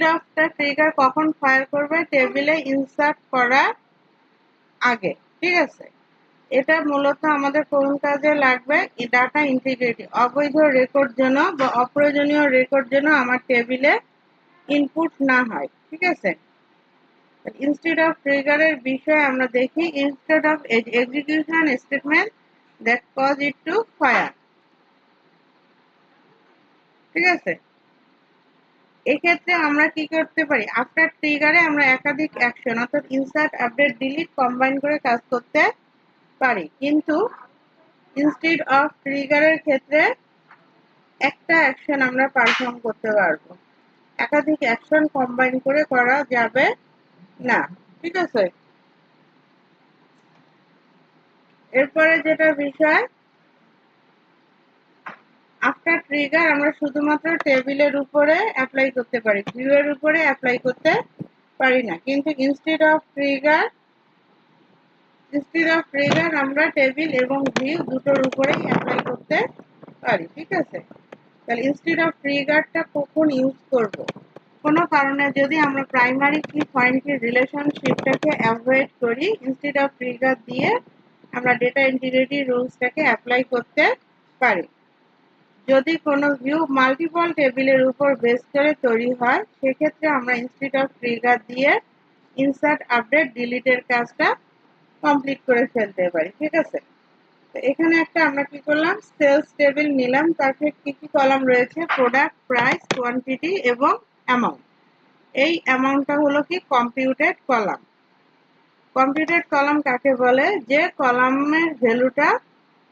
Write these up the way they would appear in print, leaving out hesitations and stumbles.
অফটা trigger কখন fire করবে? টেবিলে ইনসার্ট করার আগে, ঠিক আছে। এটা মূলত আমাদের কোন কাজে লাগবে? ডাটা ইন্টিগ্রিটি, অবৈধ রেকর্ড যেন বা অপ্রয়োজনীয় রেকর্ড যেন আমার টেবিলে ইনপুট না হয়, ঠিক আছে। ইনস্টেড অফ ট্রিগারের বিষয়ে আমরা দেখি, instead of execution statement that cause it to fire, ঠিক আছে। এক্ষেত্রে আমরা কি করতে পারি? আফটার ট্রিগারে আমরা একাধিক অ্যাকশন অর্থাৎ ইনসার্ট, আপডেট, ডিলিট কম্বাইন করে কাজ করতে পারি, কিন্তু ইনস্টেড অফ ট্রিগারের ক্ষেত্রে একটা অ্যাকশন আমরা পারফর্ম করতে পারবো, একাধিক অ্যাকশন কম্বাইন করে করা যাবে না, ঠিক আছে। এরপরে যেটা বিষয়, আফটার ট্রিগার আমরা শুধুমাত্র টেবিলের উপরে অ্যাপ্লাই করতে পারি, ভিউয়ের উপরে অ্যাপ্লাই করতে পারি না, কিন্তু ইনস্টেড অফ ট্রিগার আমরা টেবিল এবং ভিউ দুটোর উপরেই অ্যাপ্লাই করতে পারি, ঠিক আছে। তাহলে ইনস্টেড অফ ট্রিগারটা কখন ইউজ করব? কোনো কারণে যদি আমরা প্রাইমারি কি ফরেন কি রিলেশনশিপটাকে অ্যাভয়েড করি, ইনস্টেড অফ ট্রিগার দিয়ে আমরা ডেটা ইন্টিগ্রিটি রুলসটাকে অ্যাপ্লাই করতে পারি। যদি কোনো ভিউ মাল্টিপল টেবিলের উপর বেস করে তৈরি হয়, সেক্ষেত্রে আমরা ইনস্টেড অফ ট্রিগার দিয়ে ইনসার্ট, আপডেট, ডিলিটের কাজটা কমপ্লিট করে ফেলতে পারি, ঠিক আছে। তো এখানে একটা আমরা কি করলাম, সেলস টেবিল নিলাম, তারপরে কি কি কলাম রয়েছে? প্রোডাক্ট, প্রাইস, কোয়ান্টিটি এবং অ্যামাউন্ট। এই অ্যামাউন্টটা হলো কি কম্পিউটেড কলাম। কম্পিউটেড কলাম কাকে বলে? যে কলামের ভ্যালুটা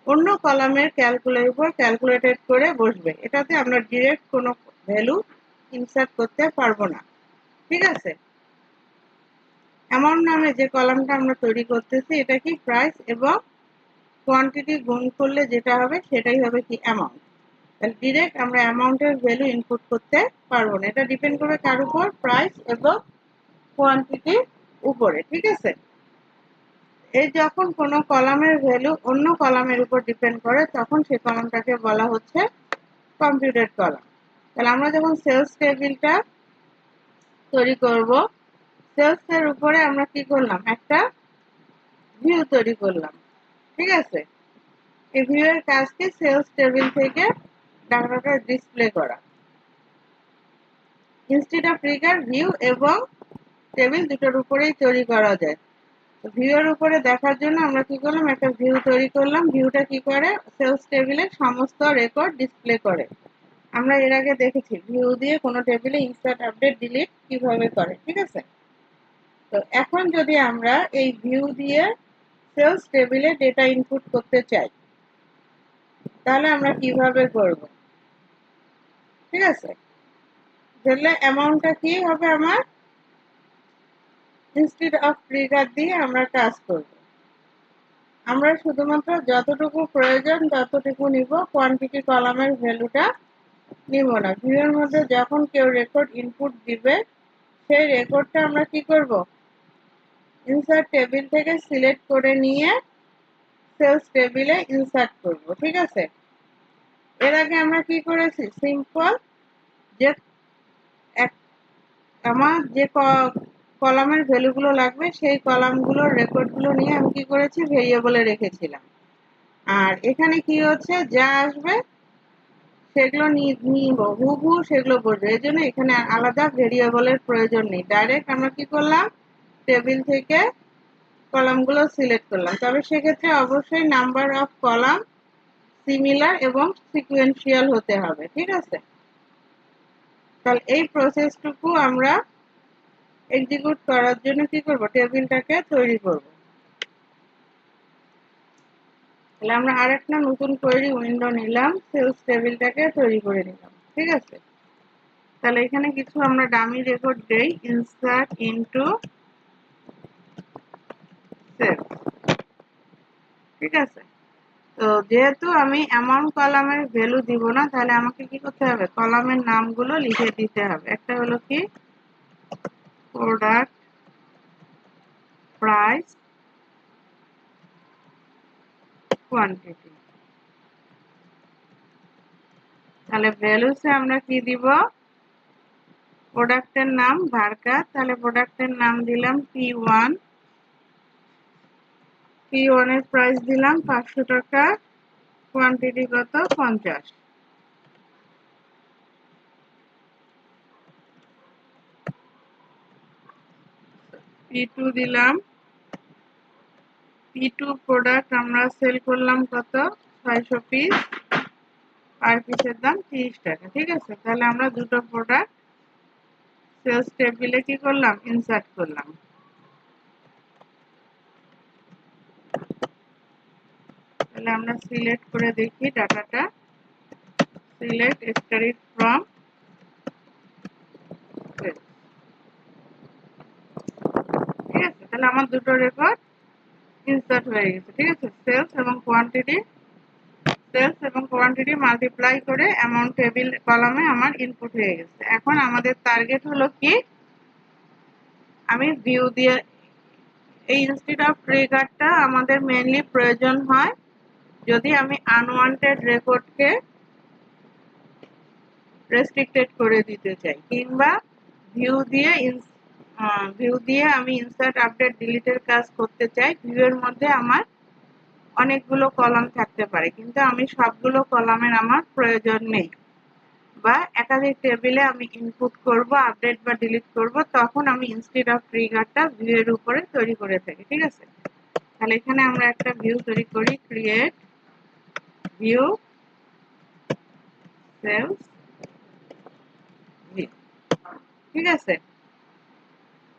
অন্য কলামের ক্যালকুলের উপর ক্যালকুলেটেড করে বসবে, এটাতে আমরা ডিরেক্ট কোনো ভ্যালু ইনসার্ট করতে পারবো না, ঠিক আছে। অ্যামাউন্ট নামে যে কলামটা আমরা তৈরি করতেছি, এটা কি প্রাইস এবং কোয়ান্টিটি গুণ করলে যেটা হবে সেটাই হবে কি অ্যামাউন্ট। তাহলে ডিরেক্ট আমরা অ্যামাউন্টের ভ্যালু ইনপুট করতে পারবো না, এটা ডিপেন্ড করবে কার উপর? প্রাইস এবং কোয়ান্টিটির উপরে, ঠিক আছে। এই যখন কোনো কলামের ভ্যালু অন্য কলামের উপর ডিপেন্ড করে, তখন সেই কলামটাকে বলা হচ্ছে কম্পিউটেড কলাম। তাহলে আমরা যখন সেলস টেবিলটা তৈরি করব, সেলস এর উপরে আমরা কি করলাম? একটা ভিউ তৈরি করলাম, ঠিক আছে। এই ভিউ এর কাজ কি? সেলস টেবিল থেকে ডাটাটা ডিসপ্লে করা। ইনস্টেড অফ ট্রিগার ভিউ এবং টেবিল দুটোর উপরেই তৈরি করা যায়। ভিউ এর উপরে দেখার জন্য আমরা কি করলাম? একটা ভিউ তৈরি করলাম। ভিউটা কি করে? সেলস টেবিলের সমস্ত রেকর্ড ডিসপ্লে করে। আমরা এর আগে দেখেছি ভিউ দিয়ে কোনো টেবিলে ইনসার্ট, আপডেট, ডিলিট কিভাবে করে, ঠিক আছে। তো এখন যদি আমরা এই ভিউ দিয়ে সেলস টেবিলে ডেটা ইনপুট করতে চাই, তাহলে আমরা কিভাবে করব, ঠিক আছে। তাহলে অ্যামাউন্টটা কি হবে? আমার ইনস্টেড অফ ট্রিগার দিয়ে আমরা কাজ করব। আমরা শুধুমাত্র যতটুকু প্রয়োজন ততটুকু নিব, কোয়ান্টিটি কলামের ভ্যালুটা নিব না। ভিউয়ের মধ্যে যখন কেউ রেকর্ড ইনপুট দিবে, সেই রেকর্ডটা আমরা কি করব? ইনসার্ট টেবিল থেকে সিলেক্ট করে নিয়ে সেলস টেবিলে ইনসার্ট করব, ঠিক আছে। এর আগে আমরা কি করেছি? সিম্পল যে আমার যে কলামের ভ্যালুগুলো লাগবে সেই কলামগুলোর রেকর্ডগুলো নিয়ে আমি কি করেছি? ভেরিয়েবলে রেখেছিলাম। আর এখানে কি হচ্ছে? যা আসবে সেগুলো নিব, হুবহু সেগুলো বসবে। এই জন্য এখানে আলাদা ভেরিয়েবলের প্রয়োজন নেই। ডাইরেক্ট আমরা কি করলাম? টেবিল থেকে কলামগুলো সিলেক্ট করলাম। তবে সেক্ষেত্রে অবশ্যই নাম্বার অফ কলাম সিমিলার এবং সিকুয়েন্সিয়াল হতে হবে, ঠিক আছে। তাহলে এই প্রসেসটুকু আমরা এক্সিকিউট করার জন্য কি করব? টেবিলটাকে তৈরি করব। তাহলে আমরা আরেকটা নতুন কোয়েরি উইন্ডো নিলাম, সেলস টেবিলটাকে তৈরি করে নিলাম, ঠিক আছে। তাহলে এখানে কিছু আমরা ডামি রেকর্ড দেই, ইনসার্ট ইনটু সেলস, ঠিক আছে। তো যেহেতু আমি অ্যামাউন্ট কলামের ভ্যালু দিব না, তাহলে আমাকে কি করতে হবে? কলামের নামগুলো লিখে দিতে হবে। একটা হলো কি প্রোডাক্ট, প্রাইস, কোয়ান্টিটি। তাহলে ভ্যালুসে আমরা কি দিব? প্রোডাক্টের নাম ভার্কা, তাহলে প্রোডাক্টের নাম দিলাম P1, P1 এর প্রাইস দিলাম 500 টাকা, কোয়ান্টিটি কত 50। P2 দিলাম, P2 প্রোডাক্ট আমরা সেল করলাম কত 600 পিস, আর পিসের দাম 30 টাকা। ঠিক আছে, তাহলে আমরা দুটো প্রোডাক্ট সেলস টেবিলে কি করলাম, ইনসার্ট করলাম। তাহলে আমরা সিলেক্ট করে দেখি ডাটাটা, সিলেক্ট extract from sales। ঠিক আছে, তাহলে আমার দুটো রেকর্ড ইনসার্ট হয়ে গেছে। ঠিক আছে, সেলস এবং কোয়ান্টিটি মাল্টিপ্লাই করে অ্যামাউন্ট টেবিল কলামে আমার ইনপুট হয়ে গেছে। এখন আমাদের টার্গেট হলো কি, আমি ভিউ দিয়ে এই ইনস্টিড অফ ট্রিগারটা আমাদের মেইনলি প্রয়োজন হয় যদি আমি আনওয়ান্টেড রেকর্ডকে রেস্ট্রিক্টেড করে দিতে চাই, কিংবা ভিউ দিয়ে আমি ইনসার্ট আপডেট ডিলিটের কাজ করতে চাই। ভিউয়ের মধ্যে আমার অনেকগুলো কলাম থাকতে পারে, কিন্তু আমি সবগুলো কলামের আমার প্রয়োজন নেই, বা একাধিক টেবিলে আমি ইনপুট করব, আপডেট বা ডিলিট করব, তখন আমি ইনস্টিড অফ ট্রিগারটা ভিউয়ের উপরে তৈরি করে থাকি। ঠিক আছে, তাহলে এখানে আমরা একটা ভিউ তৈরি করি, ক্রিয়েট ভিউ সেলস ভিউ। ঠিক আছে,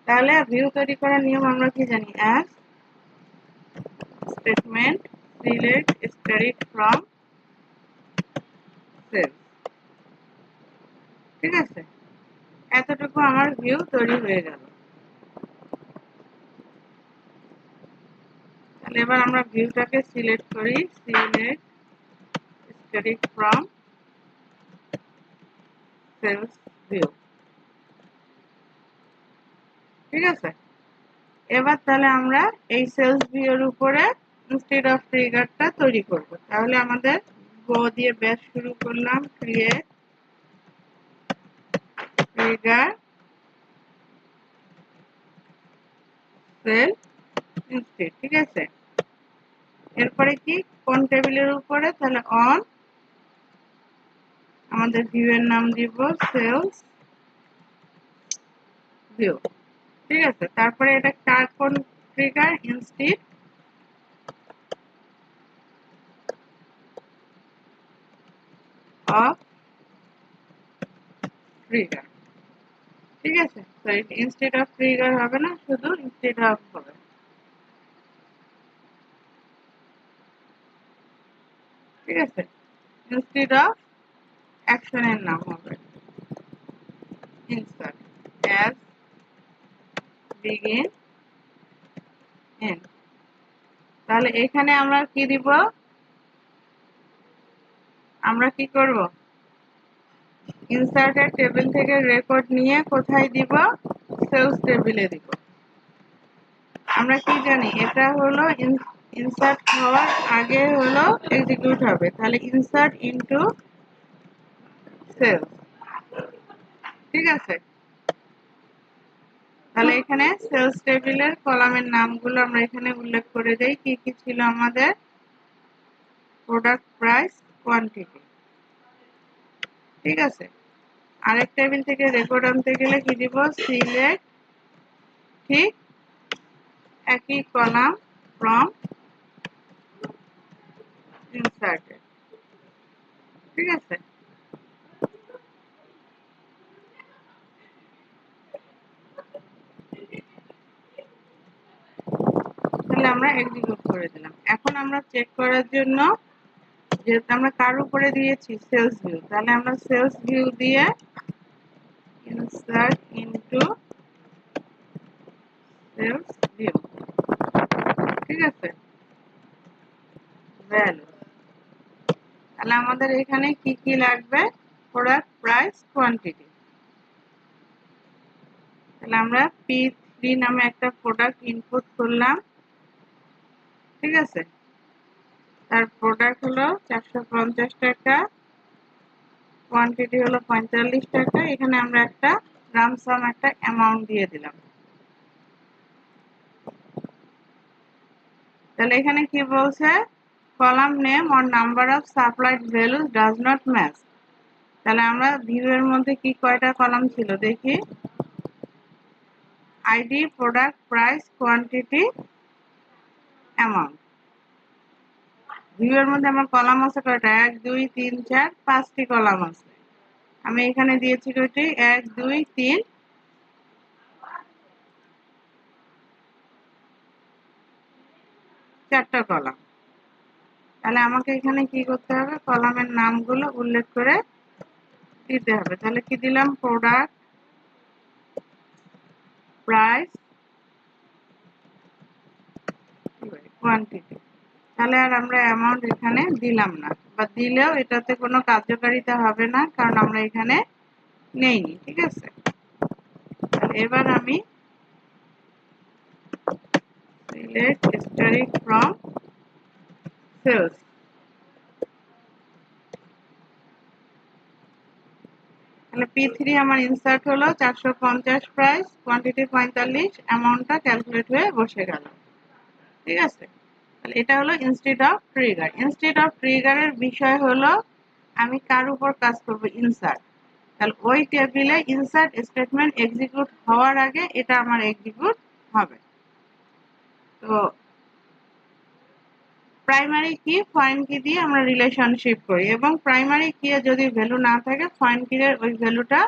তাহলে ভিউ তৈরি করার নিয়ম আমরা কি জানি, as statement select extract from sales। ঠিক আছে, এতটুকু আমার ভিউ তৈরি হয়ে গেল। তাহলে এবার আমরা ভিউটাকে সিলেক্ট করি, select extract from sales view। ঠিক আছে, এবার তাহলে আমরা এই সেলস ভিউর উপরে ইনস্টেড অফ ট্রিগারটা তৈরি করব। তাহলে আমাদের গো দিয়ে ব্যাস শুরু করলাম, ক্রিয়েট ট্রিগার সেল ইনস্টেড। ঠিক আছে, এরপরে কি, কোন টেবিলের উপরে, তাহলে অন, আমাদের ভিউ এর নাম দিব সেলস ভিউ। ঠিক আছে, তারপরে এটা কার কোন ট্রিগার, ইনস্টেড অফ ট্রিগার। ঠিক আছে, তো ইনস্টেড অফ ট্রিগার হবে না, শুধু ইনস্টেড অফ হবে। ঠিক আছে, ইনস্টেড অফ অ্যাকশনের নাম হবে ইনসার্ট অ্যাজ বিগিন এন্ড। তাহলে এখানে আমরা কি দিব, আমরা কি করব, ইনসার্টের টেবিল থেকে রেকর্ড নিয়ে কোথায় দিব, সেলস টেবিলে দিব। আমরা কি জানি, এটা হলো ইনসার্ট হওয়ার আগে হলো এক্সিকিউট হবে, তাহলে ইনসার্ট ইনটু সেলস। ঠিক আছে, তাহলে এখানে সেলস টেবিলের কলামের নামগুলো আমরা এখানে উল্লেখ করে দেই, কি কি ছিল আমাদের, প্রোডাক্ট প্রাইস কোয়ান্টিটি। ঠিক আছে, আরেক টেবিল থেকে রেকর্ড আনতে গেলে কি দিব, সিলেক্ট, ঠিক একই কলাম ফ্রম ইনসার্টেড। ঠিক আছে, তাহলে আমরা এক্সিকিউট করে দিলাম। এখন আমরা চেক করার জন্য, যেহেতু আমরা কার উপরে দিয়েছি, সেলস ভিউ, তাহলে আমরা সেলস ভিউ দিয়ে ইনসার্ট ইনটু সেলস ভিউ। ঠিক আছে, ভ্যালু, তাহলে আমাদের এখানে কি কি লাগবে, প্রোডাক্ট প্রাইস কোয়ান্টিটি। তাহলে আমরা P3 নামে একটা প্রোডাক্ট ইনপুট করলাম। ঠিক আছে, তার প্রোডাক্ট হলো 450 টাকা, কোয়ান্টিটি হলো 45 টাকা। এখানে আমরা একটা রামসাম একটা অ্যামাউন্ট দিয়ে দিলাম। তাহলে এখানে কি বলছে, column name or number of supplied values does not match. তাহলে আমরা ভিউ এর মধ্যে কি কয়টা কলাম ছিল দেখি, ID, product, price, quantity, amount. View এর মধ্যে আমার কলাম আছে কয়টা, 1 2 3 4 5টি কলাম আছে। আমি এখানে দিয়েছি কয়টি, 1 2 3 4টা কলাম। তাহলে আমাকে এখানে কি করতে হবে, কলামের নামগুলো উল্লেখ করে দিতে হবে। তাহলে কি দিলাম, প্রোডাক্ট, প্রাইস, কোয়ান্টিটি। তাহলে আর আমরা অ্যামাউন্ট এখানে দিলাম না, বা দিলেও এটাতে কোনো কার্যকারিতা হবে না, কারণ আমরা এখানে নেইনি। ঠিক আছে, এবার আমি সিলেক্ট হিস্টোরি ফ্রম সেলস। তাহলে P3 আমার ইনসার্ট হলো 450, প্রাইস, কোয়ান্টিটি 45, অ্যামাউন্টটা ক্যালকুলেট হয়ে বসে গেল। ঠিক আছে, তাহলে এটা হলো instead of trigger. Instead of ট্রিগারের বিষয় হলো আমি কার উপর কাজ করব, ইনসার্ট। তাহলে ওই টেবিলে ইনসার্ট স্টেটমেন্ট এক্সিকিউট হওয়ার আগে এটা আমার এক্সিকিউট হবে। তো প্রাইমারি কি, ফরেন কি দিয়ে আমরা রিলেশনশিপ করি, এবং প্রাইমারি কি এ যদি ভ্যালু না থাকে ফরেন কি এর ওই ভ্যালুটা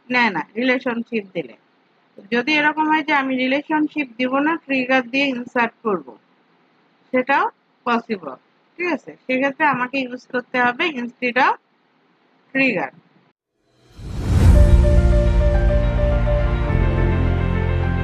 নেয় না রিলেশনশিপ দিলে। যদি এরকম হয় যে আমি রিলেশনশিপ দিব না, ট্রিগার দিয়ে ইনসার্ট করব, সেটাও পসিবল। ঠিক আছে, সেক্ষেত্রে আমাকে ইউজ করতে হবে ইনস্টেড অফ ট্রিগার।